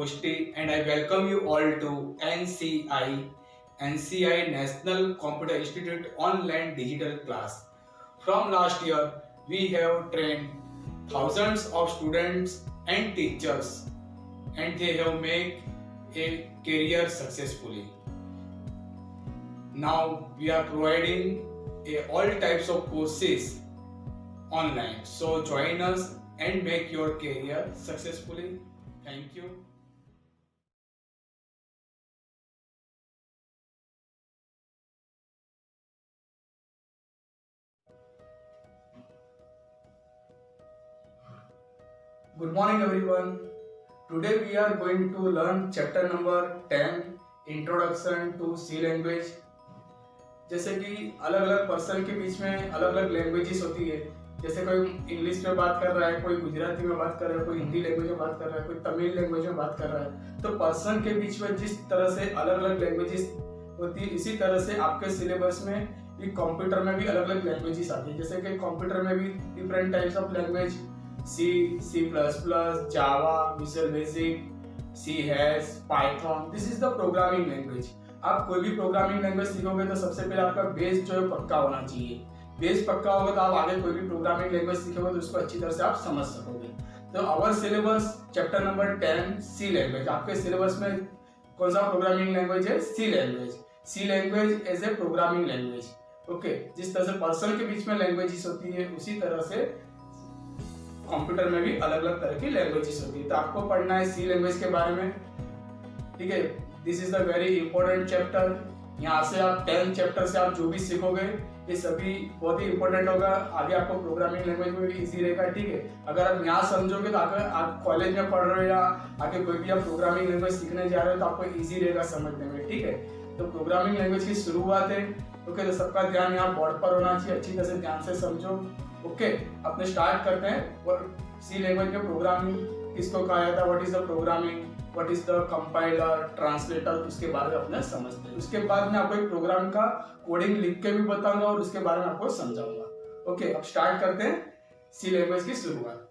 Pushti and I welcome you all to NCI National Computer Institute online digital class. From last year, we have trained thousands of students and teachers and they have made a career successfully. Now we are providing all types of courses online. So join us and make your career successfully. Thank you. Good morning everyone. Today we are going to learn chapter number 10 Introduction to C language. जैसे कि अलग अलग person के बीच में अलग अलग languages होती है, जैसे कोई इंग्लिश में बात कर रहा है, कोई गुजराती में बात कर रहा है, कोई हिंदी लैंग्वेज में बात कर रहा है, कोई तमिल लैंग्वेज में बात कर रहा है। तो पर्सन के बीच में जिस तरह से अलग अलग लैंग्वेजेस होती है, इसी तरह से आपके सिलेबस में भी कंप्यूटर में भी अलग अलग लैंग्वेजेस आती है। जैसे कि कंप्यूटर में भी different types of language C++, Java, visual basic, C#, Python, this is the programming language. आप कोई भी प्रोग्रामिंग लैंग्वेज सीखोगे तो सबसे पहले आपका बेस जो है पक्का होना चाहिए। बेस पक्का होगा तो आप आगे कोई भी प्रोग्रामिंग लैंग्वेज सीखोगे तो उसको अच्छी तरह से आप समझ सकोगे। तो our syllabus chapter number 10 C language. आपके सिलेबस में कौन सा प्रोग्रामिंग लैंग्वेज है? C language. C language as a programming language. Okay, जिस तरह से पर्सन के बीच में लैंग्वेजेस होती है उसी तरह से कंप्यूटर में भी अलग अलग तरह की लैंग्वेजेस होती है। तो आपको पढ़ना है सी लैंग्वेज के बारे में, ठीक है। This is the very important chapter. यहाँ से आप 10 चैप्टर से आप जो भी सीखोगे ये सभी बहुत ही इंपॉर्टेंट होगा। आगे आपको प्रोग्रामिंग लैंग्वेज में भी इजी रहेगा, ठीक है। अगर आप यहाँ समझोगे तो आगे आप कॉलेज में पढ़ रहे हो या आगे कोई भी आप प्रोग्रामिंग लैंग्वेज सीखने जा रहे हो तो आपको इजी रहेगा समझने में, ठीक है। तो प्रोग्रामिंग लैंग्वेज की शुरुआत है, ओके। तो सबका ध्यान यहाँ बोर्ड पर होना चाहिए, अच्छी तरह से ध्यान से समझो, ओके। अपने स्टार्ट करते हैं। और सी लैंग्वेज में प्रोग्रामिंग किसको कहा जाता है, what is the programming, what is the compiler, translator, उसके बारे में अपने समझते हैं। उसके बाद मैं आपको एक प्रोग्राम का कोडिंग लिख के भी बताऊंगा और उसके बारे में आपको समझाऊंगा, ओके। अब स्टार्ट करते हैं सी लैंग्वेज की शुरुआत।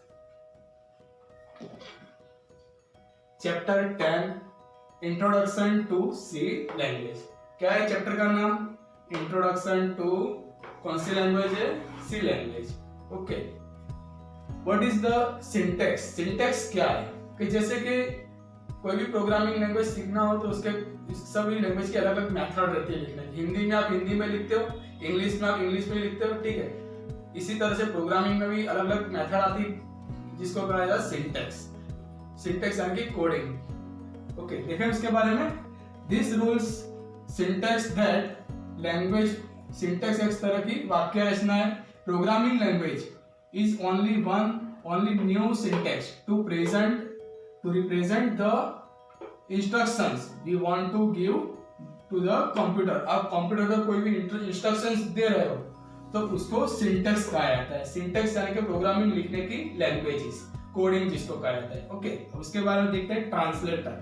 Chapter 10 introduction to C language. क्या है चैप्टर का नाम? इंट्रोडक्शन टू कौन सी लैंग्वेज है? C language, okay. What is the syntax? Syntax क्या है कि जैसे कि कोई भी प्रोग्रामिंग लैंग्वेज सीखना हो तो उसके सभी लैंग्वेज की अलग अलग मेथड रहती है लिखने की। हिंदी में आप हिंदी में लिखते हो, इंग्लिश में आप इंग्लिश में लिखते हो, ठीक है। इसी तरह से प्रोग्रामिंग में भी अलग अलग मेथड आती है जिसको कहा जाता है सिंटैक्स। सिंटैक्स यानी कि कोडिंग, ओके। देखें उसके बारे में। This rules syntax that language. Syntax एक तरह की वाक्य रचना है। Programming language is only new syntax to represent the instructions we want to give to the computer। आप कंप्यूटर को कोई भी इंस्ट्रक्शंस दे रहे हो तो उसको सिंटैक्स कहा जाता है। सिंटैक्स यानी कि प्रोग्रामिंग लिखने की लैंग्वेजेस, कोडिंग जिसको कहा जाता है, ओके। उसके बारे में देखते हैं translator.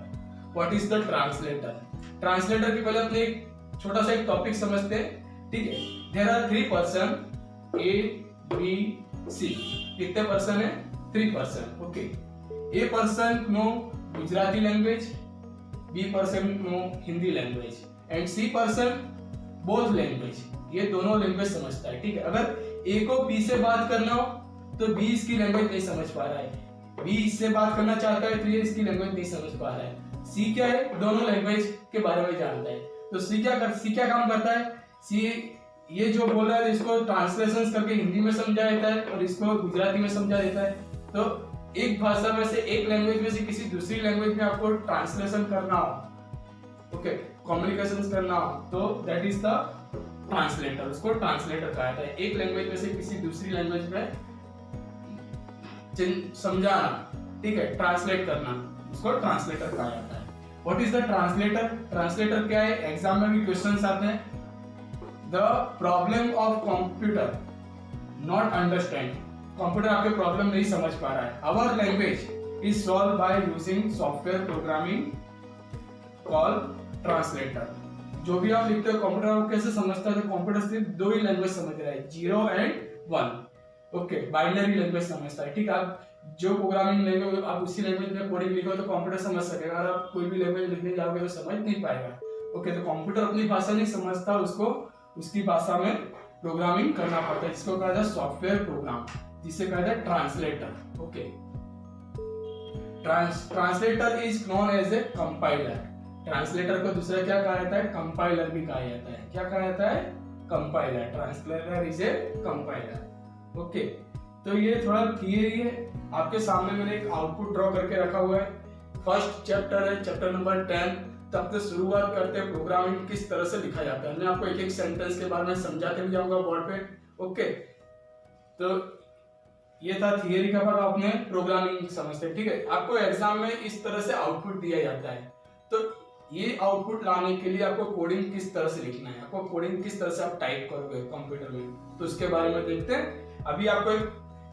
What is the translator? Translator के पहले अपने एक छोटा सा एक टॉपिक समझते हैं, ठीक है। There are 3 person, A, B, C। कितने पर्सन है? 3 person, okay. A person know Gujarati language, B person know Hindi language and C person both language. ये दोनों लैंग्वेज समझता है, ठीक है। अगर A को B से बात करना हो तो B इसकी लैंग्वेज नहीं समझ पा रहा है, B इससे बात करना चाहता है तो ये इसकी लैंग्वेज नहीं समझ पा रहा है। C क्या है? दोनों लैंग्वेज के बारे में जानता है। तो C क्या काम करता है? C ये जो बोल रहा है इसको ट्रांसलेशन करके हिंदी में समझा देता है और इसको गुजराती में समझा देता है। तो एक भाषा में से, एक लैंग्वेज में से किसी दूसरी लैंग्वेज में आपको ट्रांसलेशन करना हो, ओके, कम्युनिकेशन करना हो तो दैट इज द ट्रांसलेटर। उसको ट्रांसलेटर कहा जाता है। एक लैंग्वेज में से किसी दूसरी लैंग्वेज में समझाना, ठीक है, ट्रांसलेट करना, उसको ट्रांसलेटर कहा जाता है। What is the translator? Translator क्या है? एग्जाम में भी क्वेश्चंस आते हैं। The problem of computer not understand. Computer आपके प्रॉब्लम नहीं समझ पा रहा है। Our language is solve by using software programming call translator. जो भी आप लिखते हो कंप्यूटर आपको कैसे समझता है? तो कंप्यूटर सिर्फ 2 ही लैंग्वेज समझ रहा है, 0 एंड 1, ओके। बाइनरी लैंग्वेज समझता है, ठीक है। आप जो प्रोग्रामिंग लैंग्वेज आप उसी लैंग्वेज में कोडिंग लिखो तो कंप्यूटर समझ सकेगा, अगर आप कोई भी लैंग्वेज लिखने जाओगे तो समझ नहीं पाएगा। ओके, तो कंप्यूटर अपनी भाषा नहीं समझता, उसको उसकी भाषा में प्रोग्रामिंग करना पड़ता है, जिसको कहा जाता है सॉफ्टवेयर प्रोग्राम, जिसे कहा जाता है translator. Okay, translator is known as a compiler. Translator को दूसरा क्या कहा जाता है? कंपाइलर भी कहा जाता है। क्या कहा जाता है? Compiler. Translator is a compiler. Okay, तो ये थोड़ा थियरी है। आपके सामने मैंने एक आउटपुट ड्रॉ करके रखा हुआ है। फर्स्ट चैप्टर है, चैप्टर नंबर 10। तब से शुरुआत करते हैं प्रोग्रामिंग किस तरह से लिखा जाता है। मैं आपको एक एक सेंटेंस के बारे में समझाते भी जाऊंगा बोर्ड पे। ओके, तो ये था थियरी का पार्ट, आपने प्रोग्रामिंग समझते हैं। ठीक है, आपको एग्जाम में इस तरह से आउटपुट दिया जाता है, तो ये आउटपुट लाने के लिए आपको कोडिंग किस तरह से लिखना है, आपको कोडिंग किस तरह से आप टाइप करोगे कंप्यूटर में, तो उसके बारे में देखते हैं। अभी आपको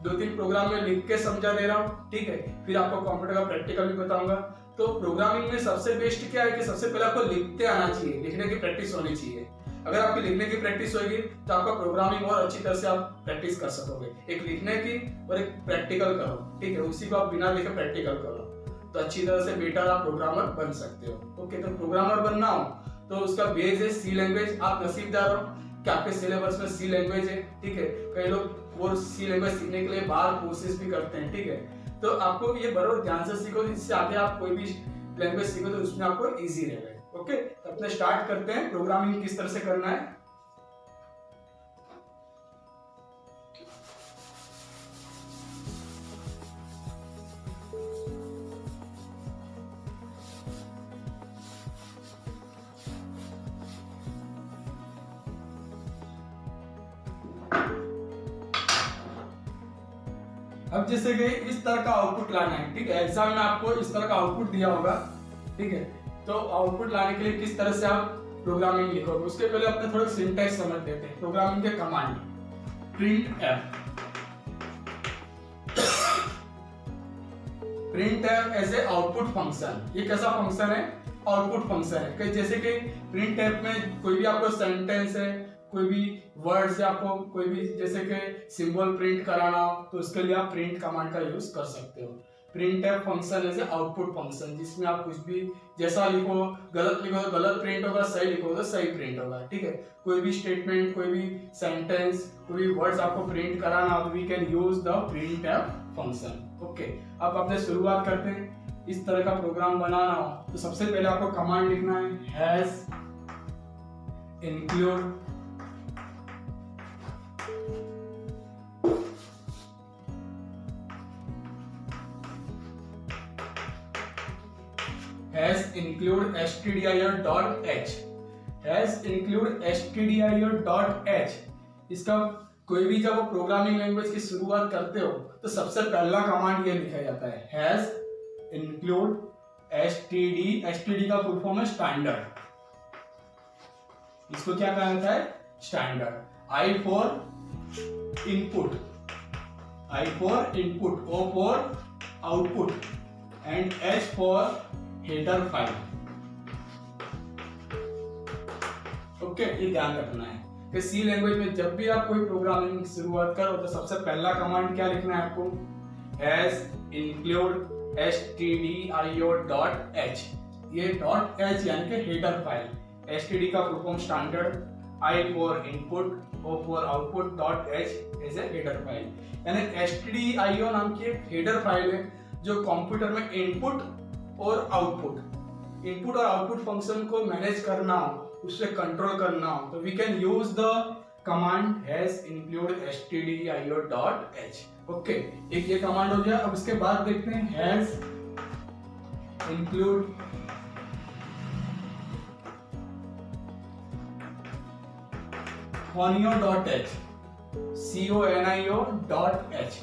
2-3 प्रोग्राम में लिख के समझा दे रहा हूँ, ठीक है, फिर आपको कंप्यूटर का प्रैक्टिकल भी बताऊंगा। तो प्रोग्रामिंग में सबसे बेस्ट क्या है कि सबसे पहले आपको लिखते आना चाहिए, लिखने की प्रैक्टिस होनी चाहिए। अगर आपकी लिखने की प्रैक्टिस होगी तो आपका प्रोग्रामिंग और अच्छी तरह से आप प्रैक्टिस कर सकोगे। एक लिखने की और एक प्रैक्टिकल करो, ठीक है, उसी को आप बिना लिखे प्रैक्टिकल करो तो अच्छी तरह से बेटर आप प्रोग्रामर बन सकते हो। ओके, तो प्रोग्रामर बनना हो तो उसका बेस है सी लैंग्वेज। आप नसीबदार हो कि आपके सिलेबस में सी लैंग्वेज है, ठीक है। कई लोग कोर्स सी लैंग्वेज सीखने के लिए बाहर कोर्सेज भी करते हैं, ठीक है। तो आपको ये बराबर ध्यान से सीखो, इससे आगे आप कोई भी लैंग्वेज सीखो तो उसमें आपको इजी रहेगा। ओके, तो अपने स्टार्ट करते हैं प्रोग्रामिंग किस तरह से करना है। अब जैसे कि इस तरह का आउटपुट लाना है, ठीक है, एग्जाम में आपको इस तरह का आउटपुट दिया होगा, ठीक है। तो आउटपुट लाने के लिए किस तरह से आप प्रोग्रामिंग लिखोगे, उसके पहले अपने थोड़े सिंटैक्स समझ लेते हैं। प्रोग्रामिंग के command, print f as a output function. ये कैसा फंक्शन है? आउटपुट फंक्शन है। कि जैसे कि प्रिंट एफ में कोई भी आपको सेंटेंस है, कोई भी वर्ड से आपको कोई भी जैसे कि सिंबल प्रिंट कराना हो तो उसके लिए आप प्रिंट कमांड का यूज कर सकते हो। Print f function as a output function, जिसमें आप कुछ भी जैसा लिखो, गलत लिखो तो गलत प्रिंट होगा, सही लिखो तो सही प्रिंट होगा, ठीक है। कोई भी स्टेटमेंट, कोई भी सेंटेंस, कोई भी वर्ड्स आपको प्रिंट कराना हो तो we can use the print f function. Okay, अब अपने शुरुआत करते हैं। इस तरह का प्रोग्राम बनाना हो तो सबसे पहले आपको कमांड लिखना है, has include has include stdir.h, has include stdir.h। इसका कोई भी जब प्रोग्रामिंग लैंग्वेज की शुरुआत करते हो तो सबसे पहला कमांड ये लिखा जाता है, has include std। std का फुल फॉर्म है स्टैंडर्ड। इसको क्या कहा जाता है? Standard. I for input, I for input, O for output and H for header file. Okay, ये ध्यान रखना है कि सी लैंग्वेज में जब भी आप कोई प्रोग्रामिंग शुरुआत करो तो सबसे पहला कमांड क्या लिखना है आपको? Has include stdio.h। ये .h यानी कि हेडर फाइल। std का full form standard, I for input, O for output, .h is a header file. यानी stdio नाम की एक हेडर फाइल है जो कंप्यूटर में इनपुट और इनपुट और आउटपुट फंक्शन को मैनेज करना हो, उससे कंट्रोल करना हो तो we can use the command hash include stdio.h। Okay, एक ये कमांड हो गया। अब इसके बाद देखते हैं has include conio.h, conio.h,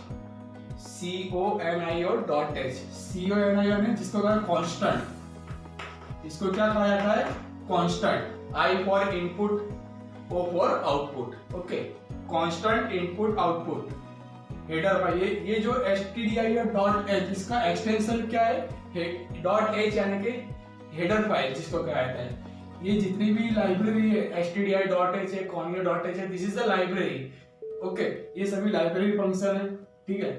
conio.h। conio ने जिसको कहा कांस्टेंट, इसको क्या कहा जाता है? Constant. I for input, O for output। Okay, constant input output header file. ये जो stdio.h इसका एक्सटेंशन क्या है? .h यानी कि हेडर फाइल जिसको कहा जाता है। ये जितनी भी लाइब्रेरी है stdio.h है, conio.h है, this is the library. Okay, ये सभी लाइब्रेरी फंक्शन है, ठीक है।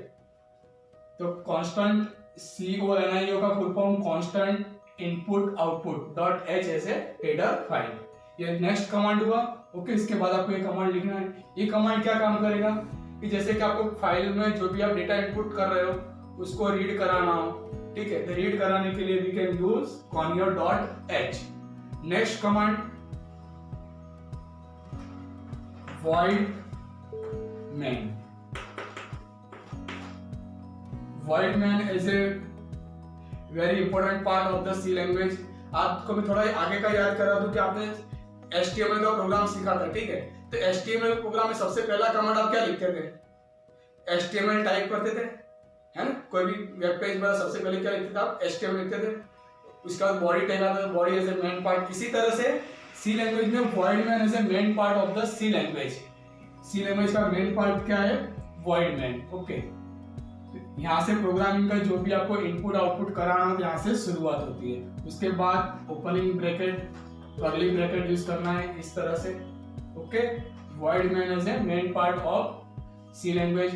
तो कांस्टेंट CONIO का full form constant input output dot h ऐसे हेडर फाइल। ये नेक्स्ट कमांड हुआ। ओके, इसके बाद आपको ये कमांड लिखना है। ये कमांड क्या काम करेगा कि जैसे कि आपको फाइल में जो भी आप डेटा इनपुट कर रहे हो उसको रीड कराना हो, ठीक है, तो रीड कराने के लिए we can use conio dot h। Next command void main। void main is a very important part of the C language। आपको मैं थोड़ा आगे का याद करा दूं कि आपने HTML का प्रोग्राम सीखा था, ठीक है, तो HTML प्रोग्राम में सबसे पहला कमांड आप क्या लिखते थे? HTML टाइप करते थे, है ना, कोई भी वेब पेज पर सबसे पहले क्या लिखते थे आप? HTML लिखते थे। उसके बाद बॉडी टैग आता था, body as a main part. इसी तरह से सी लैंग्वेज में void main as a main part of the C language. C language का मेन पार्ट क्या है? void main। ओके, यहाँ से प्रोग्रामिंग का जो भी आपको इनपुट आउटपुट कराना हो यहाँ से शुरुआत होती है। उसके बाद opening bracket, curly bracket use करना है इस तरह से। Okay, void main as a main part of C language.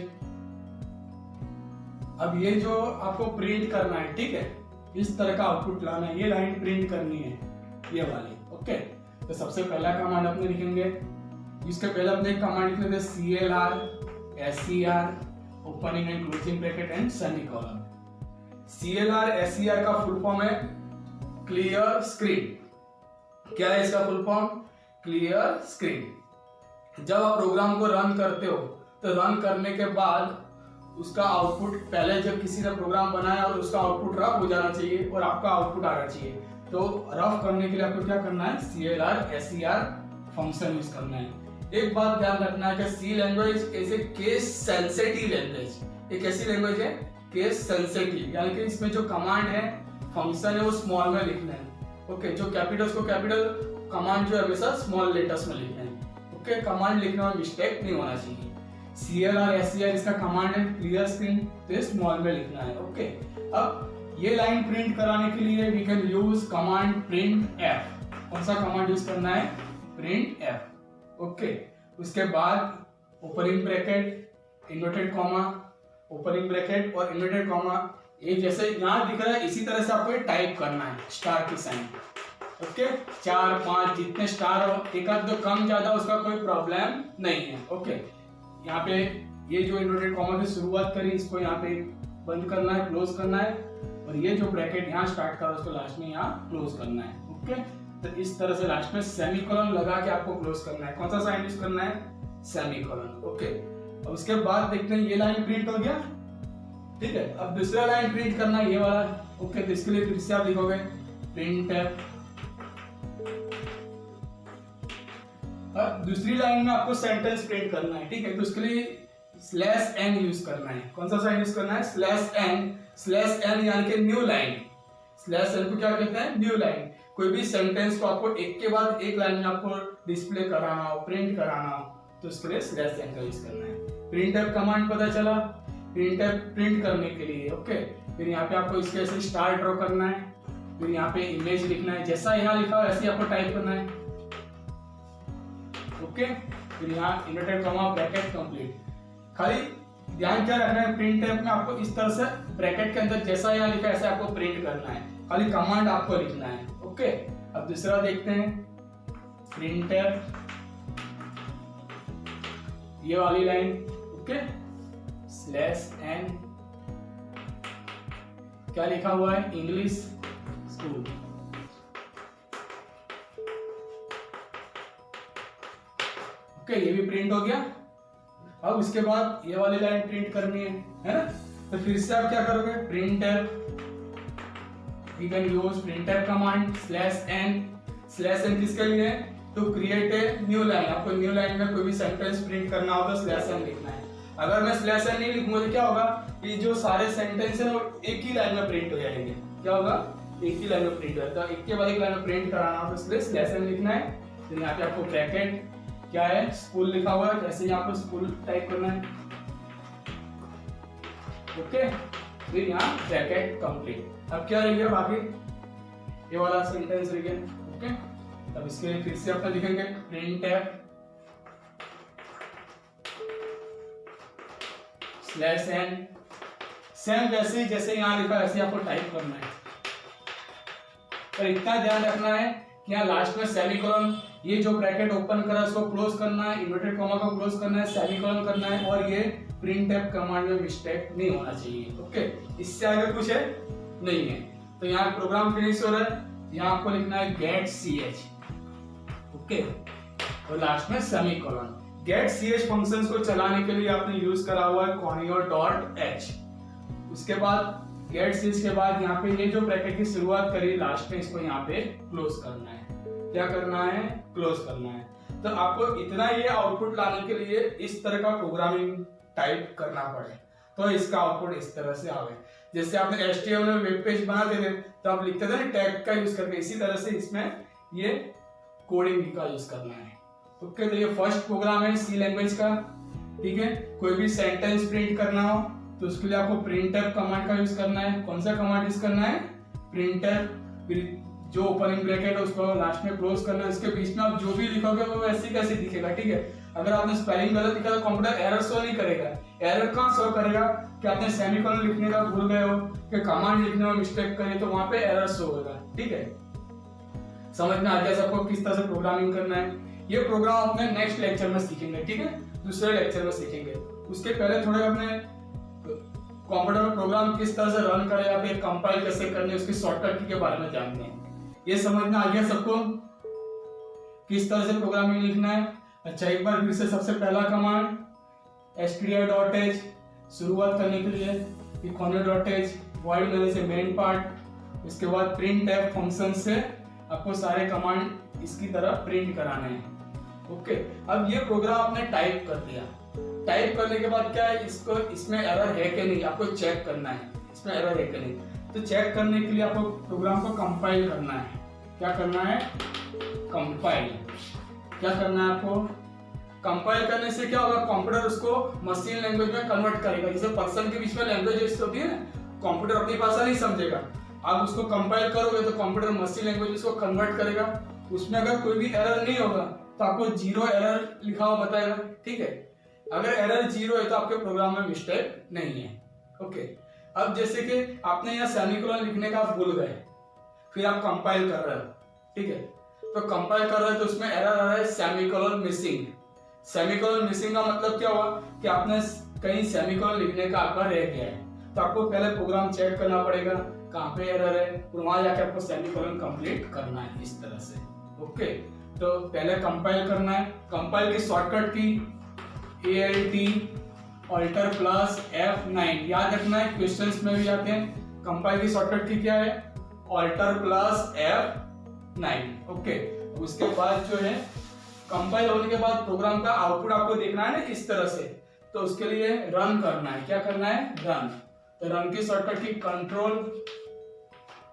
अब ये जो आपको प्रिंट करना है, ठीक है, इस तरह का आउटपुट लाना है, ये लाइन प्रिंट करनी है, ये वाली। ओके, तो सबसे पहला कमांड अपने लिखेंगे, इसके पहले अपने कमांड लिख लेते CLR SCR opening and closing bracket and semicolon. CLR SCR का फुल फॉर्म है क्लियर स्क्रीन। क्या है इसका फुल फॉर्म? Clear screen. जब आप प्रोग्राम को रन करते हो तो रन करने के बाद उसका आउटपुट, पहले जब किसी ने प्रोग्राम बनाया और उसका आउटपुट रफ हो जाना चाहिए और आपका आउटपुट आना चाहिए, तो रफ करने के लिए आपको क्या करना है? CLR SCR फंक्शन यूज करना है। एक बात ध्यान रखना है कि C language is a case sensitive language. एक ऐसी लैंग्वेज है केस सेंसिटिव, यानी कि इसमें जो कमांड है, फंक्शन है, वो स्मॉल में लिखना है। ओके, जो कैपिटल्स को कैपिटल, कमांड जो हमेशा स्मॉल लेटर्स में लिखना है। ओके, कमांड लिखने में मिस्टेक नहीं होना चाहिए। CLR SCR इसका कमांड है क्लियर स्क्रीन, तो स्मॉल में लिखना है। ओके, अब ये लाइन प्रिंट कराने के लिए we can use command print f। कौन सा कमांड यूज करना है? Print f। ओके, उसके बाद opening bracket, inverted comma, opening bracket और इन्वर्टेड कॉमा। ये जैसे यहाँ दिख रहा है इसी तरह से आपको टाइप करना है, स्टार की साइन। ओके, 4 5 जितने स्टार हो, एक आध दो कम ज्यादा उसका कोई प्रॉब्लम नहीं है। ओके, यहाँ पे ये जो इन्वर्टेड कॉमा की शुरुआत करी, इसको यहाँ पे बंद करना है, क्लोज करना है, और ये जो ब्रैकेट यहाँ स्टार्ट करा उसको लास्ट में यहाँ क्लोज करना है। ओके, तो इस तरह से लास्ट में सेमीकोलन लगा के आपको क्लोज करना है। कौन सा साइन यूज करना है? सेमीकोलन। ओके, अब उसके बाद देखते हैं ये लाइन प्रिंट हो गया, ठीक है। अब दूसरा लाइन प्रिंट करना है, ये वाला। ओके, तो इसके लिए फिर से आप लिखोगे प्रिंट f। अब दूसरी लाइन में आपको सेंटेंस प्रिंट करना है, ठीक है, तो उसके लिए /n यूज करना है। कौन सा साइन यूज करना है? /n यानी कि न्यू लाइन। /n को क्या कहते हैं? New line. कोई भी सेंटेंस को आपको एक के बाद एक लाइन में आपको डिस्प्ले कराना हो, प्रिंट कराना हो, तो उसके लिए /n का यूज करना है। प्रिंटफ कमांड पता चला, प्रिंटफ प्रिंट करने के लिए। ओके, फिर यहाँ पे आपको इसके ऐसे स्टार ड्रॉ करना है, फिर यहाँ पे इमेज लिखना है, जैसा यहाँ लिखा है ऐसे आपको टाइप करना है। ओके, फिर यहाँ इन्वर्टेड कॉमा ब्रैकेट कंप्लीट। खाली ध्यान क्या रखना है, प्रिंटफ में आपको इस तरह से ब्रैकेट के अंदर जैसा यहाँ लिखा है ऐसे आपको प्रिंट करना है, खाली कमांड आपको लिखना है। ओके, अब दूसरा देखते हैं प्रिंटफ, ये वाली लाइन। ओके, /n क्या लिखा हुआ है? English school. ओके, ये भी प्रिंट हो गया। अब उसके बाद ये वाली लाइन प्रिंट करनी है ना, तो फिर से आप क्या करोगे? Printf, we can use printf command /n किसके लिए? To create a new line. आपको न्यू लाइन में कोई भी सेंटेंस प्रिंट करना होगा /n लिखना है। अगर मैं /n नहीं लिखूंगा तो क्या होगा? ये जो सारे सेंटेंस है वो एक ही लाइन में प्रिंट हो जाएंगे। क्या होगा? एक ही लाइन में प्रिंट हो जाएगा। एक के बाद एक लाइन में प्रिंट कराना हो तो इसलिए /n लिखना है। फिर यहाँ पे आपको ब्रैकेट, क्या है? स्कूल लिखा हुआ है, जैसे यहाँ पे स्कूल टाइप करना है। ओके, फिर यहाँ ब्रैकेट कंप्लीट। अब क्या रह गया बाकी? ये वाला सेंटेंस रह गया। ओके, तब इसके लिए फिर से अपन लिखेंगे प्रिंटफ /n सेम वैसे ही जैसे यहाँ लिखा वैसे आपको टाइप करना है। पर इतना ध्यान रखना है कि यहाँ लास्ट में सेमीकोलन, ये जो ब्रैकेट ओपन करा उसको क्लोज करना है, इन्वर्टेड कॉमा को क्लोज करना है, सेमीकोलन करना है, और ये प्रिंटफ कमांड में मिस्टेक नहीं होना चाहिए। ओके, इससे आगे कुछ है नहीं है। तो यहाँ प्रोग्राम फिनिश हो रहा है, यहाँ आपको लिखना है गेट ch। ओके, और लास्ट में सेमीकोलन। गेट ch फंक्शंस को चलाने के लिए आपने यूज करा हुआ है conio.h। उसके बाद गेट ch के बाद यहाँ पे ये जो ब्रैकेट की शुरुआत करी लास्ट में, इसको यहाँ पे क्लोज करना है। क्या करना है? क्लोज करना है। तो आपको इतना ये आउटपुट लाने के लिए इस तरह का प्रोग्रामिंग टाइप करना पड़े तो इसका आउटपुट इस तरह से आवे। जैसे आपने HTML में वेब पेज बनाते थे तो आप लिखते थे ना टैग का यूज करके, इसी तरह से इसमें ये कोडिंग का यूज करना है। ओके, तो ये फर्स्ट प्रोग्राम है सी लैंग्वेज का। ठीक है, कोई भी सेंटेंस प्रिंट करना हो तो उसके लिए आपको प्रिंटफ कमांड का यूज करना है। कौन सा कमांड यूज करना है? प्रिंटफ। जो ओपनिंग ब्रैकेट है उसको लास्ट में क्लोज करना है। इसके बीच में आप जो भी लिखोगे वो वैसे कैसे दिखेगा। ठीक है, अगर आपने स्पेलिंग गलत लिखा तो कंप्यूटर एरर शो नहीं करेगा। एरर कहाँ शो करेगा कि आपने सेमीकोलन लिखने का भूल गए हो, कि कमांड लिखने में मिस्टेक करी, तो वहां पे एरर शो होगा। ठीक है, समझ में आ गया सबको किस तरह से प्रोग्रामिंग करना है। ये प्रोग्राम अपने नेक्स्ट लेक्चर में सीखेंगे। ठीक है, दूसरे लेक्चर में सीखेंगे। उसके पहले थोड़े अपने कंप्यूटर में प्रोग्राम किस तरह से रन करेगा, फिर कंपाइल कैसे करने, उसकी शॉर्टकट के बारे में जानते हैं। ये समझ में आ गया सबको किस तरह से प्रोग्रामिंग लिखना है। अच्छा, एक बार फिर से सबसे पहला कमांड str.h शुरुआत करने के लिए, conio.h void मेरे से मेन पार्ट, उसके बाद printf फंक्शन से आपको सारे कमांड इसकी तरह प्रिंट कराने हैं। ओके, अब ये प्रोग्राम आपने टाइप कर दिया। टाइप करने के बाद क्या है, इसको इसमें एरर है कि नहीं आपको चेक करना है, इसमें एरर है कि नहीं। तो चेक करने के लिए आपको प्रोग्राम को कंपाइल करना है। क्या करना है? कंपाइल। क्या करना है आपको? कंपाइल करने से क्या होगा, कंप्यूटर उसको मशीन लैंग्वेज में कन्वर्ट करेगा। जैसे पर्सन के बीच में लैंग्वेज होती है ना, कंप्यूटर अपनी भाषा नहीं समझेगा। आप उसको कंपाइल करोगे तो कंप्यूटर मशीन लैंग्वेज उसको कन्वर्ट करेगा। उसमें अगर कोई भी एरर नहीं होगा तो आपको 0 एरर लिखा हुआ बताएगा। ठीक है, अगर एरर 0 है तो आपके प्रोग्राम में मिस्टेक नहीं है। ओके, अब जैसे कि आपने यहाँ सेमीकोलन लिखने का भूल गए, फिर आप कंपाइल कर रहे हो। ठीक है, तो कंपाइल कर रहे हो तो उसमें एरर आ रहा है सेमीकोलन मिसिंग। सेमीकोलन मिसिंग का मतलब क्या हुआ कि आपने कहीं सेमीकोलन लिखने का आपका रह गया है। तो आपको पहले प्रोग्राम चेक करना पड़ेगा कहाँ पे एरर है, और वहां जाके आपको सेमीकोलन कंप्लीट करना है इस तरह से। ओके, तो पहले कंपाइल करना है। कंपाइल की शॉर्टकट की ALT प्लस F9 याद रखना है, क्वेश्चंस में भी आते हैं। कंपाइल की शॉर्टकट की क्या है? Alter plus F9। ओके, उसके बाद जो है कंपाइल होने के बाद प्रोग्राम का आउटपुट आपको देखना है ना इस तरह से, तो उसके लिए रन करना है। क्या करना है? रन। तो रन की शॉर्टकट की control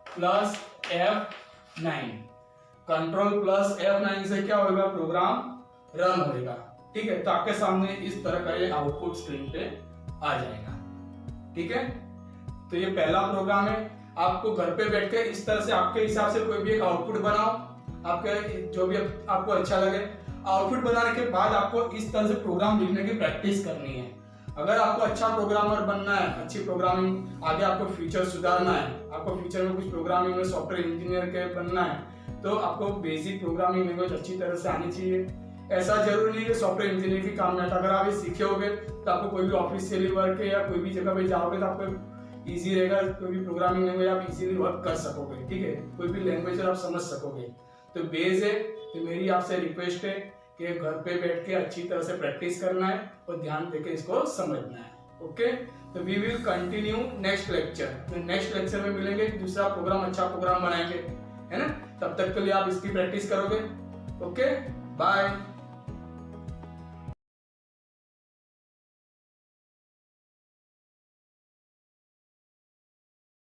plus F9। Control plus F9 से क्या होगा, प्रोग्राम रन होगा। ठीक है, तो आपके सामने इस तरह का ये आउटपुट स्क्रीन पे आ जाएगा। ठीक है, तो ये पहला प्रोग्राम है। आपको घर पे बैठ के इस तरह से आपके हिसाब से कोई भी एक आउटपुट बनाओ, आपके जो भी आपको अच्छा लगे। आउटपुट बनाने के बाद आपको इस तरह से प्रोग्राम लिखने की प्रैक्टिस करनी है। अगर आपको अच्छा प्रोग्रामर बनना है, अच्छी प्रोग्रामिंग आगे आपको फ्यूचर सुधारना है, आपको फ्यूचर में कुछ प्रोग्रामिंग में सॉफ्टवेयर इंजीनियर के बनना है, तो आपको बेसिक प्रोग्रामिंग लैंग्वेज अच्छी तरह से आनी चाहिए। ऐसा जरूरी नहीं है कि सॉफ्टवेयर इंजीनियर की काम में, अगर आप ये सीखे होगे तो आपको कोई भी ऑफिशियली वर्क है या कोई भी जगह पे जाओगे तो आपको इजी रहेगा। कोई भी प्रोग्रामिंग लैंग्वेज आप इजीली वर्क कर सकोगे। ठीक है, कोई भी लैंग्वेज आप समझ सकोगे। तो बेस है, तो मेरी आपसे रिक्वेस्ट है कि घर पे बैठ के अच्छी तरह से प्रैक्टिस करना है और ध्यान देके इसको समझना है। ओके, तो we will continue next lecture. तो नेक्स्ट लेक्चर में मिलेंगे, दूसरा प्रोग्राम, अच्छा प्रोग्राम बनाएंगे, है ना। तब तक के लिए आप इसकी प्रैक्टिस करोगे। Okay, bye.